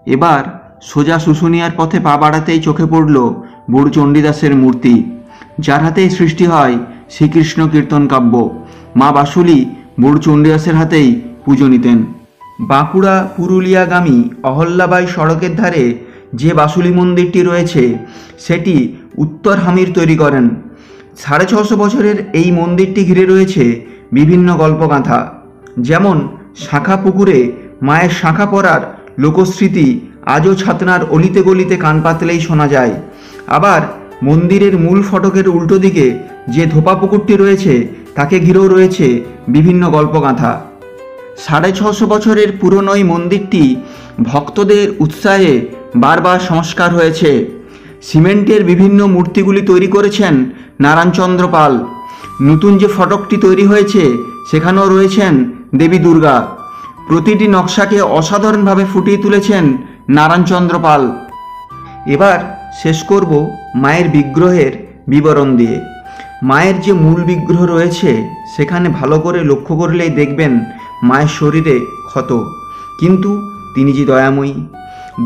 এবার সোজা শুশুনিয়ার পথে পা বাড়াতেই চোখে পড়ল বুড় চণ্ডীদাসের মূর্তি, যার হাতেই সৃষ্টি হয় শ্রীকৃষ্ণ কীর্তন কাব্য। মা বাসুলি বুড় চণ্ডীদাসের হাতেই পুজো নিতেন। বাঁকুড়া পুরুলিয়াগামী অহল্যাবাই সড়কের ধারে যে বাসুলি মন্দিরটি রয়েছে সেটি উত্তর হামির তৈরি করেন। 650 বছরের এই মন্দিরটি ঘিরে রয়েছে বিভিন্ন গল্পগাথা, যেমন শাঁখা পুকুরে মায়ের শাঁখা পরার লোকস্মৃতি আজও ছাতনার অলিতে গলিতে কান পাতলেই শোনা যায়। আবার মন্দিরের মূল ফটকের উল্টো দিকে যে ধোপা পুকুরটি রয়েছে তাকে ঘিরেও রয়েছে বিভিন্ন গল্পগাথা। 650 বছরের পুরনো এই মন্দিরটি ভক্তদের উৎসাহে বারবার সংস্কার হয়েছে। সিমেন্টের বিভিন্ন মূর্তিগুলি তৈরি করেছেন নারায়ণচন্দ্র পাল। নতুন যে ফটকটি তৈরি হয়েছে সেখানেও রয়েছেন দেবী দুর্গা। প্রতিটি নকশাকে অসাধারণভাবে ফুটিয়ে তুলেছেন নারায়ণচন্দ্র পাল। এবার শেষ করব মায়ের বিগ্রহের বিবরণ দিয়ে। মায়ের যে মূল বিগ্রহ রয়েছে সেখানে ভালো করে লক্ষ্য করলেই দেখবেন মায়ের শরীরে ক্ষত, কিন্তু তিনি যে দয়াময়ী।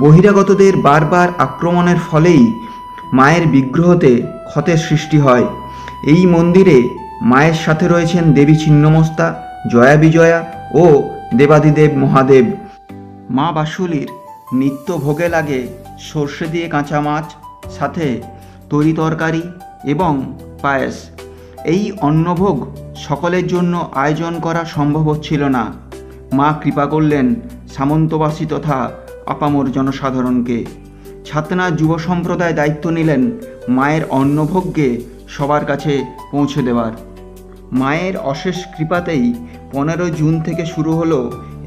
বহিরাগতদের বারবার আক্রমণের ফলেই মায়ের বিগ্রহতে ক্ষতের সৃষ্টি হয়। এই মন্দিরে মায়ের সাথে রয়েছেন দেবী ছিন্নমস্তা, জয়া বিজয়া ও দেবাদিদেব মহাদেব। মা বাসুলির নিত্য ভোগে লাগে সর্ষে দিয়ে কাঁচা মাছ, সাথে তরি তরকারি এবং পায়েস। এই অন্নভোগ সকলের জন্য আয়োজন করা সম্ভব হচ্ছিল না। মা কৃপা করলেন সামন্তবাসী তথা আপামর জনসাধারণকে। ছাতনা যুব সম্প্রদায় দায়িত্ব নিলেন মায়ের অন্নভোগকে সবার কাছে পৌঁছে দেওয়ার। মায়ের অশেষ কৃপাতেই 15 জুন থেকে শুরু হলো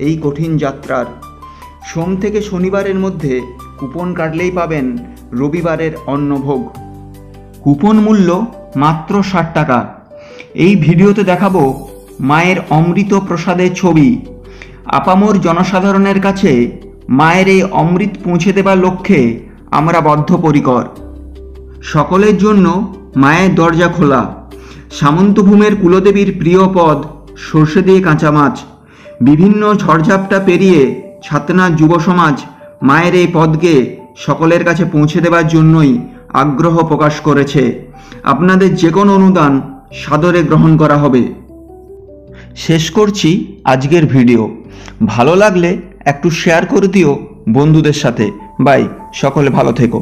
এই কঠিন যাত্রার। সোম থেকে শনিবারের মধ্যে কুপন কাটলেই পাবেন রবিবারের অন্নভোগ। কুপন মূল্য মাত্র 60 টাকা। এই ভিডিওতে দেখাবো মায়ের অমৃত প্রসাদের ছবি। আপামর জনসাধারণের কাছে মায়ের এই অমৃত পৌঁছে দেবার লক্ষ্যে আমরা বদ্ধপরিকর। সকলের জন্য মায়ের দরজা খোলা। সামন্তভূমের কুলদেবীর প্রিয় পদ সর্ষে দিয়ে কাঁচা মাছ। বিভিন্ন ঝড়ঝাপটা পেরিয়ে ছাতনা যুব সমাজ মায়ের এই পদকে সকলের কাছে পৌঁছে দেবার জন্যই আগ্রহ প্রকাশ করেছে। আপনাদের যে কোনো অনুদান সাদরে গ্রহণ করা হবে। শেষ করছি আজকের ভিডিও। ভালো লাগলে একটু শেয়ার করে দিও বন্ধুদের সাথে। বাই, সকলে ভালো থেকো।